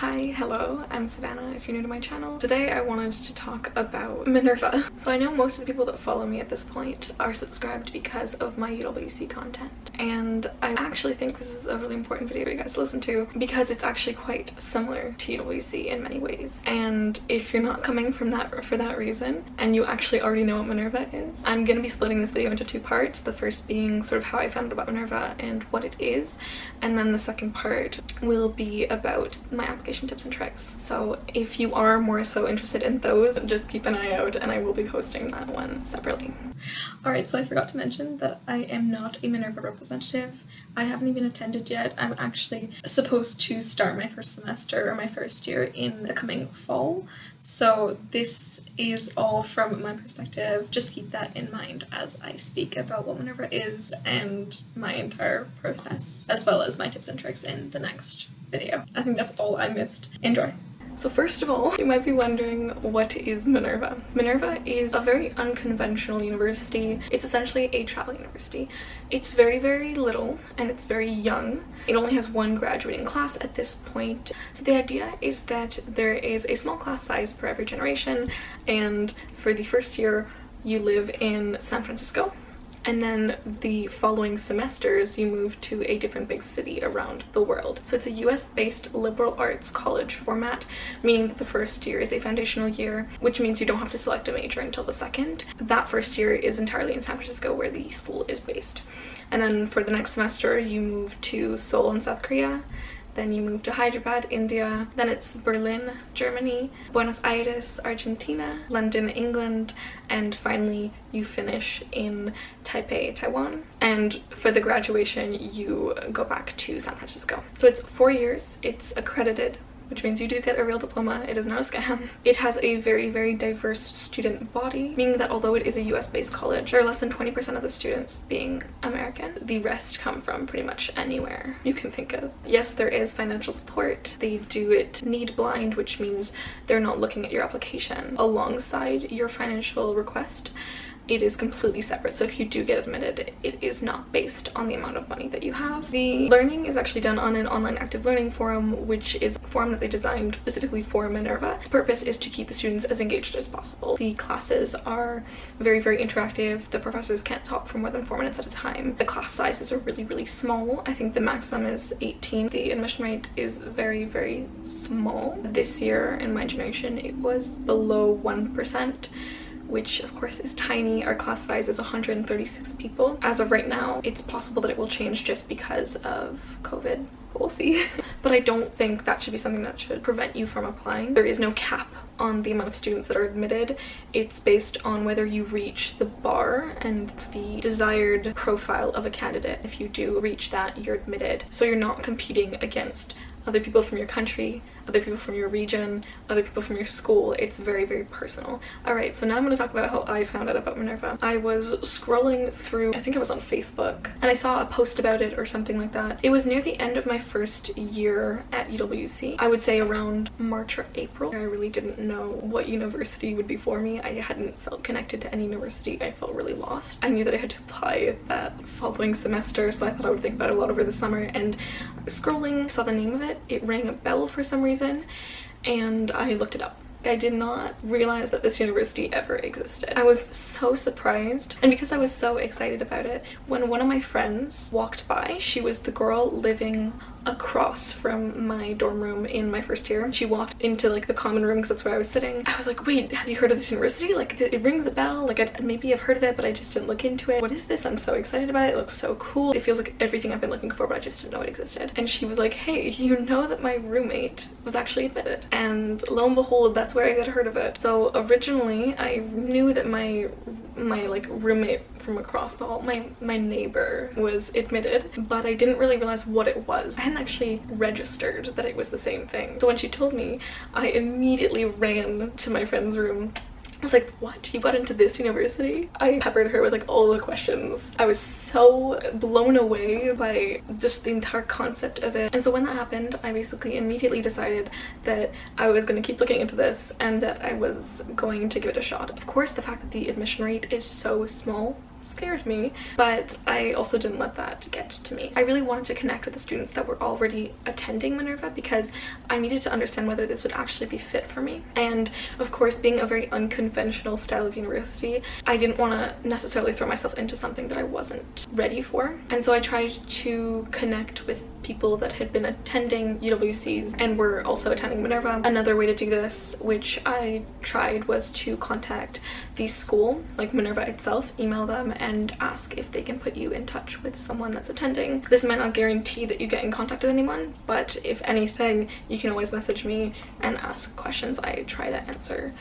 Hi, hello, I'm Savannah if you're new to my channel. Today I wanted to talk about Minerva. So I know most of the people that follow me at this point are subscribed because of my UWC content, and I actually think this is a really important video for you guys to listen to because it's actually quite similar to UWC in many ways. And if you're not coming from that for that reason and you actually already know what Minerva is, I'm going to be splitting this video into two parts. The first being sort of how I found out about Minerva and what it is, and then the second part will be about my application tips and tricks. So if you are more so interested in those, just keep an eye out and I will be posting that one separately. Alright, so I forgot to mention that I am not a Minerva representative. I haven't even attended yet. I'm actually supposed to start my first semester or my first year in the coming fall. So this is all from my perspective. Just keep that in mind as I speak about what Minerva is and my entire process, as well as my tips and tricks in the next video. I think that's all I missed. Enjoy. So first of all, you might be wondering, what is Minerva? Minerva is a very unconventional university. It's essentially a travel university. It's very, very little and it's very young. It only has one graduating class at this point. So the idea is that there is a small class size per every generation, and for the first year you live in San Francisco. And then the following semesters you move to a different big city around the world. So it's a US-based liberal arts college format, meaning that the first year is a foundational year, which means you don't have to select a major until the second. That first year is entirely in San Francisco, where the school is based. And then for the next semester you move to Seoul in South Korea. Then you move to Hyderabad, India. Then it's Berlin, Germany, Buenos Aires, Argentina, London, England, and finally you finish in Taipei, Taiwan. And for the graduation, you go back to San Francisco. So it's 4 years, it's accredited, which means you do get a real diploma. It is not a scam. It has a very, very diverse student body, meaning that although it is a US-based college, there are less than 20% of the students being American. The rest come from pretty much anywhere you can think of. Yes, there is financial support. They do it need blind, which means they're not looking at your application alongside your financial request. It is completely separate, so if you do get admitted, it is not based on the amount of money that you have. The learning is actually done on an online active learning forum, which is a forum that they designed specifically for Minerva. Its purpose is to keep the students as engaged as possible. The classes are very, very interactive. The professors can't talk for more than 4 minutes at a time. The class sizes are really, really small. I think the maximum is 18. The admission rate is very, very small. This year, in my generation, it was below 1%. Which of course is tiny. Our class size is 136 people. As of right now, it's possible that it will change just because of COVID. We'll see. But I don't think that should be something that should prevent you from applying. There is no cap on the amount of students that are admitted. It's based on whether you reach the bar and the desired profile of a candidate. If you do reach that, you're admitted. So you're not competing against other people from your country, other people from your region, other people from your school. It's very, very personal. Alright, so now I'm going to talk about how I found out about Minerva. I was scrolling through, I think it was on Facebook, and I saw a post about it or something like that. It was near the end of my first year at UWC. I would say around March or April. I really didn't know what university would be for me. I hadn't felt connected to any university. I felt really lost. I knew that I had to apply that following semester, so I thought I would think about it a lot over the summer, and I was scrolling, saw the name of it. It rang a bell for some reason, and I looked it up. I did not realize that this university ever existed. I was so surprised, and because I was so excited about it, when one of my friends walked by, she was the girl living across from my dorm room in my first year. She walked into like the common room because that's where I was sitting. I was like, wait, have you heard of this university? Like, it rings a bell. Like, maybe I've heard of it, but I just didn't look into it. What is this? I'm so excited about it. It looks so cool. It feels like everything I've been looking for, but I just didn't know it existed. And she was like, hey, you know that my roommate was actually admitted? And lo and behold, that's where I had heard of it. So originally I knew that my like roommate from across the hall, my neighbor, was admitted, but I didn't really realize what it was. I hadn't actually registered that it was the same thing. So when she told me, I immediately ran to my friend's room. I was like, what? You got into this university? I peppered her with like all the questions. I was so blown away by just the entire concept of it. And so when that happened, I basically immediately decided that I was going to keep looking into this and that I was going to give it a shot. Of course, the fact that the admission rate is so small scared me, but I also didn't let that get to me. I really wanted to connect with the students that were already attending Minerva because I needed to understand whether this would actually be fit for me. And of course, being a very unconventional style of university, I didn't want to necessarily throw myself into something that I wasn't ready for. And so I tried to connect with people that had been attending UWCs and were also attending Minerva. Another way to do this, which I tried, was to contact the school, like Minerva itself, email them and ask if they can put you in touch with someone that's attending. This might not guarantee that you get in contact with anyone, but if anything, you can always message me and ask questions. I try to answer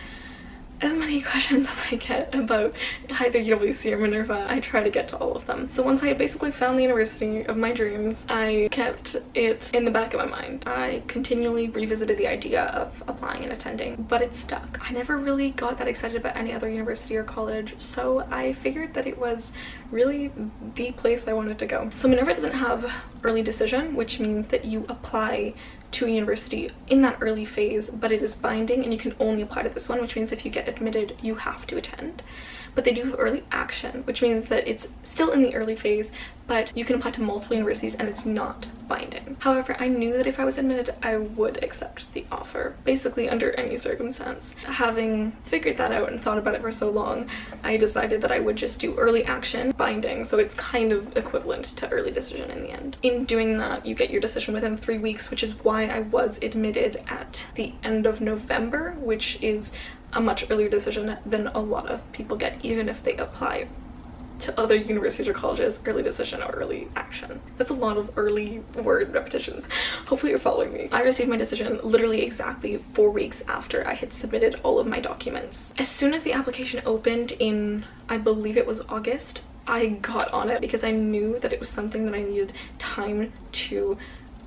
as many questions as I get about either UWC or Minerva. I try to get to all of them. So once I had basically found the university of my dreams, I kept it in the back of my mind. I continually revisited the idea of applying and attending, but it stuck. I never really got that excited about any other university or college, so I figured that it was really the place I wanted to go. So Minerva doesn't have early decision, which means that you apply to a university in that early phase, but it is binding and you can only apply to this one, which means if you get admitted, you have to attend. But they do have early action, which means that it's still in the early phase, but you can apply to multiple universities and it's not binding. However, I knew that if I was admitted, I would accept the offer, basically under any circumstance. Having figured that out and thought about it for so long, I decided that I would just do early action binding, so it's kind of equivalent to early decision in the end. In doing that, you get your decision within 3 weeks, which is why I was admitted at the end of November, which is a much earlier decision than a lot of people get, even if they apply to other universities or colleges. Early decision or early action. That's a lot of early word repetitions. Hopefully you're following me. I received my decision literally exactly 4 weeks after I had submitted all of my documents. As soon as the application opened in, I believe it was August, I got on it because I knew that it was something that I needed time to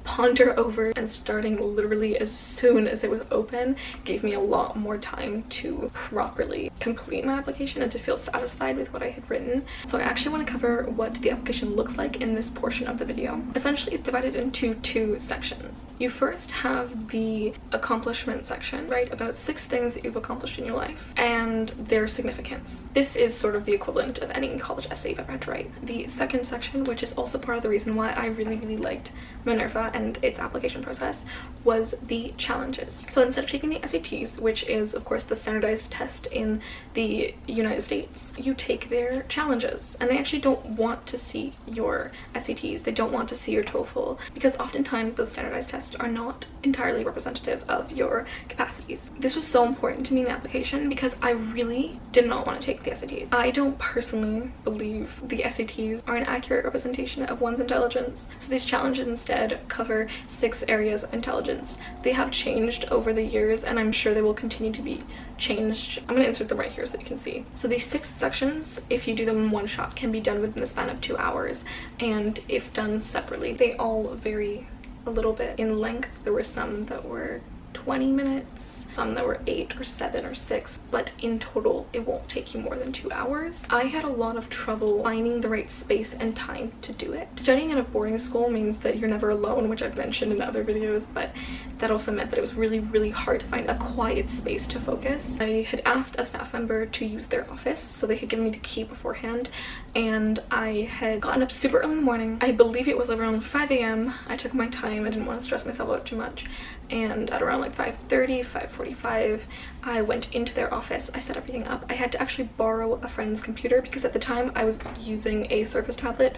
ponder over, and starting literally as soon as it was open gave me a lot more time to properly complete my application and to feel satisfied with what I had written. So I actually want to cover what the application looks like in this portion of the video. Essentially, it's divided into 2 sections. You first have the accomplishment section, write about 6 things that you've accomplished in your life and their significance. This is sort of the equivalent of any college essay you've ever had to write. The second section, which is also part of the reason why I really liked Minerva and its application process, was the challenges. So instead of taking the SATs, which is of course the standardized test in the United States, you take their challenges, and they actually don't want to see your SATs, they don't want to see your TOEFL, because oftentimes those standardized tests are not entirely representative of your capacities. This was so important to me in the application because I really did not want to take the SATs. I don't personally believe the SATs are an accurate representation of one's intelligence, so these challenges instead cover 6 areas of intelligence. They have changed over the years and I'm sure they will continue to be changed. I'm going to insert them right here so that you can see. So these 6 sections, if you do them in one shot, can be done within the span of 2 hours, and if done separately, they all vary a little bit in length. There were some that were 20 minutes, some that were 8 or 7 or 6, but in total it won't take you more than 2 hours. I had a lot of trouble finding the right space and time to do it. Studying in a boarding school means that you're never alone, which I've mentioned in other videos, but that also meant that it was really hard to find a quiet space to focus. I had asked a staff member to use their office so they could give me the key beforehand, and I had gotten up super early in the morning. I believe it was around 5 a.m. I took my time, I didn't want to stress myself out too much, and at around like 5:30, 5:45, I went into their office. I set everything up. I had to actually borrow a friend's computer because at the time I was using a Surface tablet,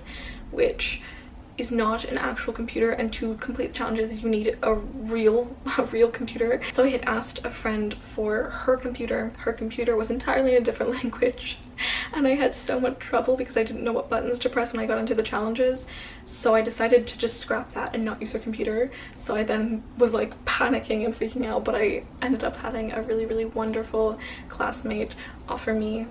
which is not an actual computer, and to complete challenges you need a real computer. So I had asked a friend for her computer. Her computer was entirely in a different language, and I had so much trouble because I didn't know what buttons to press when I got into the challenges. So I decided to just scrap that and not use her computer. So I then was like panicking and freaking out, but I ended up having a really wonderful classmate offer me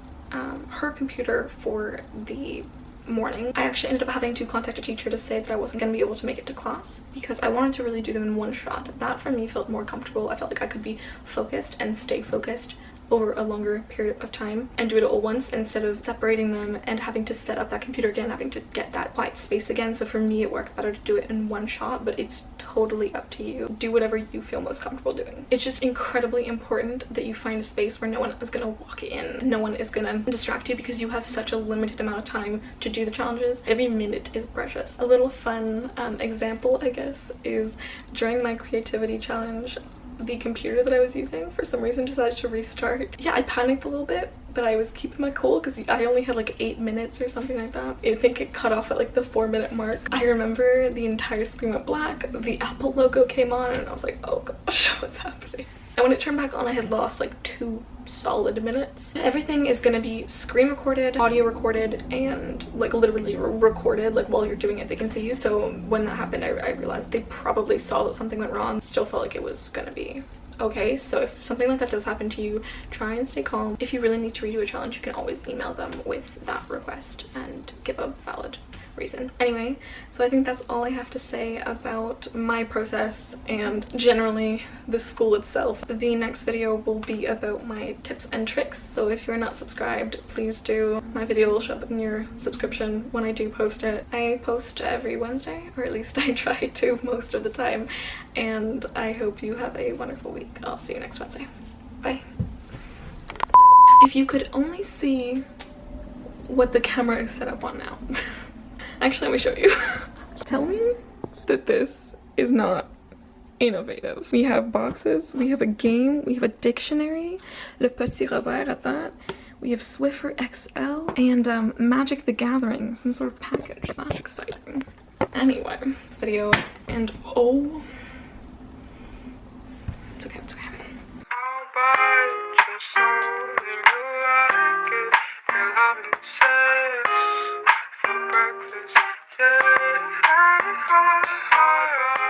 her computer for the morning. I actually ended up having to contact a teacher to say that I wasn't going to be able to make it to class because I wanted to really do them in one shot. That for me felt more comfortable. I felt like I could be focused and stay focused over a longer period of time and do it all once instead of separating them and having to set up that computer again, having to get that quiet space again. So for me, it worked better to do it in one shot, but it's totally up to you. Do whatever you feel most comfortable doing. It's just incredibly important that you find a space where no one is gonna walk in, no one is gonna distract you, because you have such a limited amount of time to do the challenges. Every minute is precious. A little fun example, I guess, is during my creativity challenge, the computer that I was using for some reason decided to restart. Yeah, I panicked a little bit, but I was keeping my cool because I only had like 8 minutes or something like that. I think it cut off at like the 4-minute mark. I remember the entire screen went black, the Apple logo came on, and I was like, oh gosh, what's happening? And when it turned back on, I had lost like 2 solid minutes. Everything is gonna be screen recorded, audio recorded, and like literally recorded, like while you're doing it they can see you. So when that happened, I realized they probably saw that something went wrong. Still felt like it was gonna be okay. So if something like that does happen to you, try and stay calm. If you really need to redo a challenge, you can always email them with that request and give a valid reason. Anyway, so I think that's all I have to say about my process and generally the school itself. The next video will be about my tips and tricks, so if you're not subscribed, please do. My video will show up in your subscription when I do post it. I post every Wednesday, or at least I try to most of the time, and I hope you have a wonderful week. I'll see you next Wednesday. Bye. If you could only see what the camera is set up on now. Actually, let me show you. Tell me that this is not innovative. We have boxes, we have a game, we have a dictionary, Le Petit Robert at that. We have Swiffer XL, and Magic the Gathering, some sort of package. That's exciting. Anyway, this video, and oh, it's okay, it's okay. Yeah.